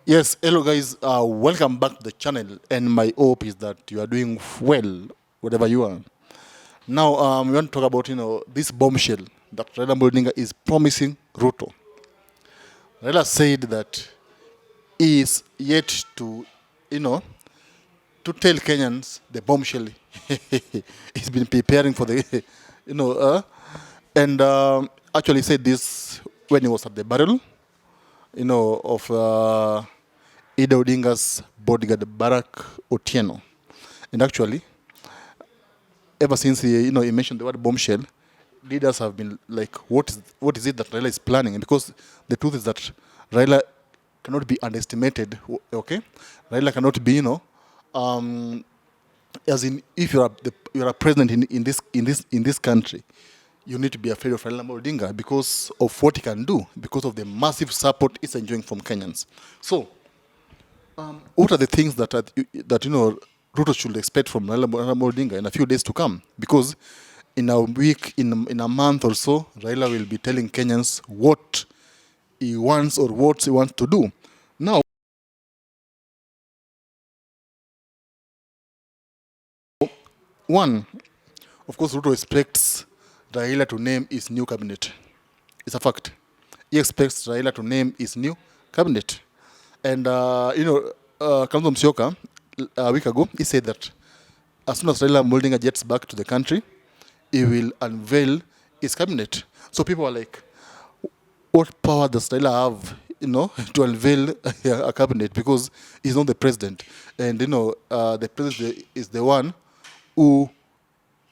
Yes, hello guys, welcome back to the channel, and my hope is that you are doing well, whatever you are. Now, we want to talk about, this bombshell that Raila Odinga is promising Ruto. Raila said that he is yet to, you know, to tell Kenyans the bombshell he's been preparing for the, you know, and actually said this when he was at the barrel, of Ida Odinga's bodyguard Barack Otieno. And actually, ever since he mentioned the word bombshell, leaders have been like, what is it that Raila is planning? And because the truth is that Raila cannot be underestimated. Okay, Raila cannot be, as in, if you're a president in this country, you need to be afraid of Raila Odinga because of what he can do, because of the massive support he's enjoying from Kenyans. So, what are the things that Ruto should expect from Raila Odinga in a few days to come? Because in a week, in a month or so, Raila will be telling Kenyans what he wants or what he wants to do. Now, one, of course, Ruto expects Raila to name his new cabinet. It's a fact. He expects Raila to name his new cabinet. And, Kalonzo Musyoka, a week ago, he said that as soon as Raila Odinga gets back to the country, he will unveil his cabinet. So people are like, what power does Raila have, to unveil a cabinet? Because he's not the president. And, the president is the one who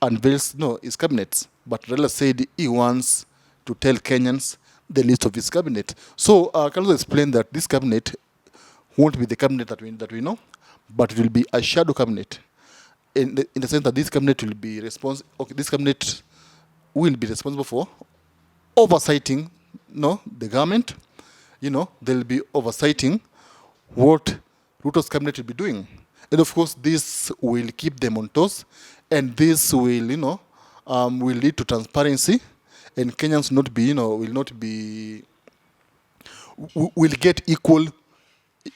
unveils his cabinet. But Raila said he wants to tell Kenyans the list of his cabinet. So Kalonzo explained that this cabinet won't be the cabinet that we know, but it will be a shadow cabinet. In the sense that this cabinet will be responsible. Okay, this cabinet will be responsible for oversighting, the government. They'll be oversighting what Ruto's cabinet will be doing, and of course, this will keep them on toes, and this will, will lead to transparency, and Kenyans will get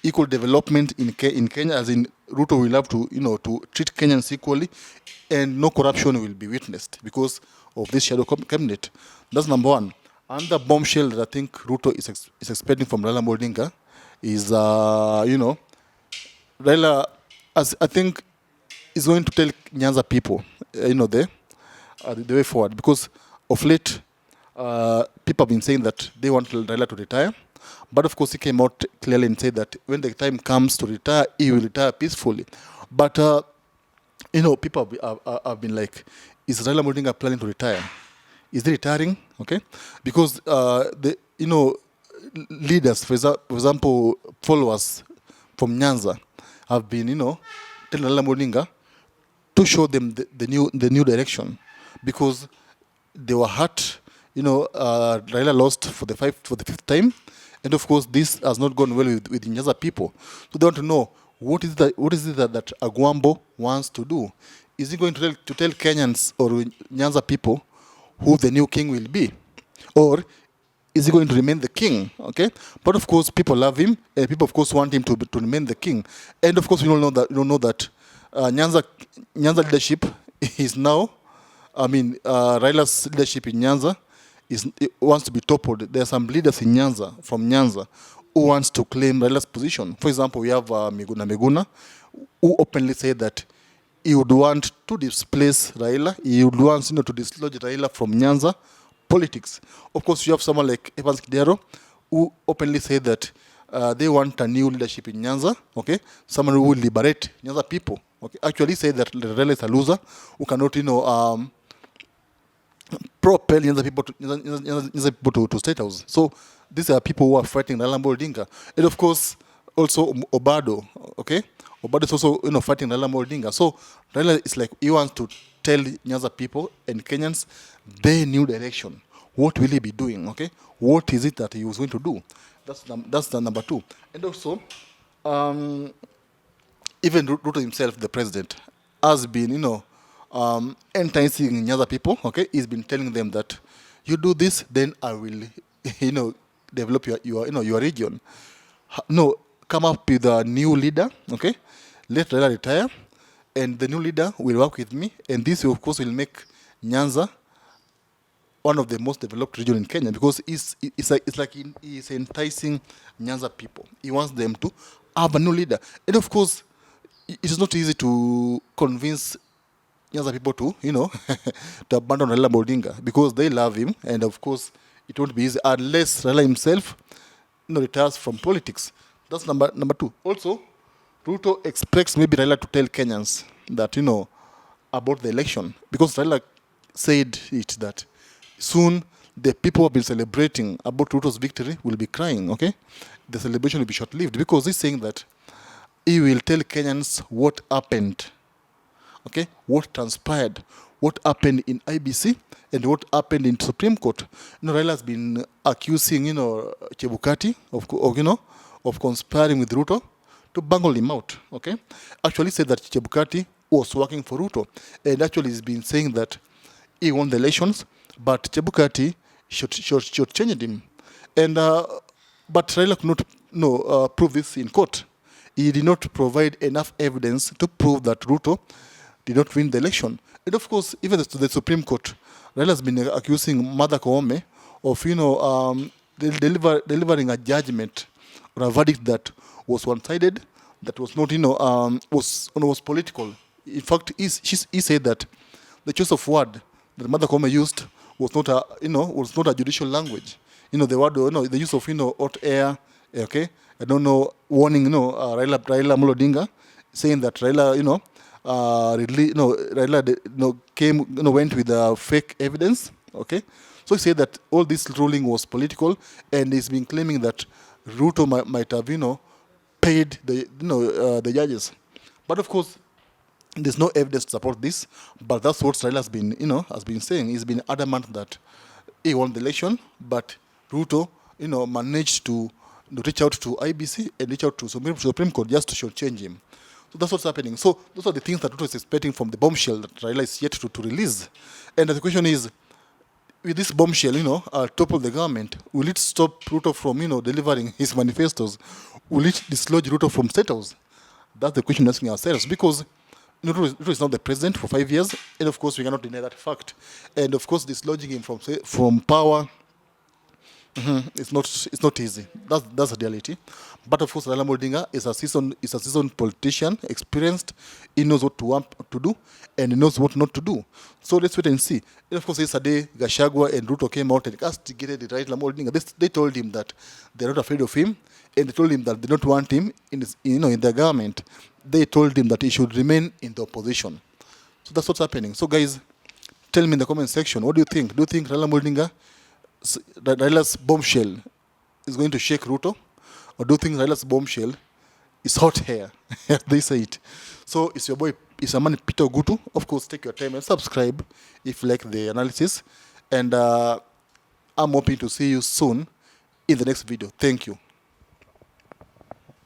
equal development in Kenya, as in Ruto will have to treat Kenyans equally, and no corruption will be witnessed because of this shadow cabinet. That's number one. And the bombshell that I think Ruto is expecting from Raila Odinga is, Raila, as I think, is going to tell Nyanza people, the way forward, because of late, people have been saying that they want Raila to retire. But of course, he came out clearly and said that when the time comes to retire, he will retire peacefully. But, people have been like, is Raila Odinga planning to retire? Is he retiring? Okay? Because, leaders, for example, followers from Nyanza have been, telling Raila Odinga to show them the new direction. Because they were hurt, Raila lost for the fifth time. And of course, this has not gone well with Nyanza people. So they want to know what is it that Agwambo wants to do. Is he going to tell Kenyans or Nyanza people who the new king will be, or is he going to remain the king? Okay, but of course, people love him, and people of course want him to remain the king. And of course, we all know that Nyanza leadership is now. Raila's leadership in Nyanza wants to be toppled. There are some leaders in Nyanza, from Nyanza, who wants to claim Raila's position. For example, we have Miguna, who openly said that he would want to displace Raila. He would want to dislodge Raila from Nyanza politics. Of course, you have someone like Evans Kidero, who openly said that they want a new leadership in Nyanza. Okay, someone who will liberate Nyanza people. Okay, actually said that Raila is a loser who cannot, propel Nyanza people to State House. So these are people who are fighting Raila Odinga. And of course, also Obado, okay? Obado is also, fighting Raila Odinga. So Raila is like, he wants to tell Nyanza people and Kenyans their new direction. What will he be doing, okay? What is it that he was going to do? That's the number two. And also, even Ruto himself, the president, has been, enticing Nyanza people, okay? He's been telling them that you do this, then I will, develop your region. No, come up with a new leader, okay? Let Raila retire, and the new leader will work with me, and this, of course, will make Nyanza one of the most developed region in Kenya, because he's enticing Nyanza people. He wants them to have a new leader. And of course, it is not easy to convince Nyanza people to, to abandon Raila Odinga, because they love him, and of course, it won't be easy unless Raila himself, retires from politics. That's number two. Also, Ruto expects maybe Raila to tell Kenyans that, about the election, because Raila said it that soon the people who have been celebrating about Ruto's victory will be crying, okay? The celebration will be short-lived, because he's saying that he will tell Kenyans what happened, okay? What transpired, what happened in IBC, and what happened in Supreme Court. Raila has been accusing, Chebukati of conspiring with Ruto to bungle him out, okay? Actually said that Chebukati was working for Ruto, and actually he's been saying that he won the elections, but Chebukati should change him. And but Raila could not prove this in court. He did not provide enough evidence to prove that Ruto did not win the election. And of course, even to the Supreme Court, Raila has been accusing Martha Koome of delivering a judgment or a verdict that was one-sided, that was not was political. In fact, he said that the choice of word that Martha Koome used was not a judicial language. The word, the use of hot air, okay, I don't know, warning, Raila Amolo Odinga, saying that Raila, Raila, went with fake evidence, okay. So he said that all this ruling was political, and he's been claiming that Ruto might have, paid the judges. But of course, there's no evidence to support this, but that's what Raila has been saying. He's been adamant that he won the election, but Ruto, managed to reach out to IBC and reach out to Supreme Court just to shortchange him. So that's what's happening. So those are the things that Ruto is expecting from the bombshell that Raila is yet to release. And the question is, with this bombshell, top of the government, will it stop Ruto from, delivering his manifestos? Will it dislodge Ruto from State House? That's the question we're asking ourselves, because Ruto is not the president for 5 years, and of course we cannot deny that fact. And of course, dislodging him from power, it's not easy. That's the reality. But of course, Raila Odinga is a seasoned politician, experienced. He knows what to want to do, and he knows what not to do. So let's wait and see. And of course, yesterday, Gachagua and Ruto came out and castigated Raila Odinga. They told him that they're not afraid of him, and they told him that they don't want him in their government. They told him that he should remain in the opposition. So that's what's happening. So guys, tell me in the comment section, what do you think? Do you think Raila Odinga, Raila's bombshell is going to shake Ruto? Or do you think Raila's bombshell is hot hair, as they say it? So it's your boy, it's your man Peter Ogutu. Of course, take your time and subscribe if you like the analysis. And I'm hoping to see you soon in the next video. Thank you.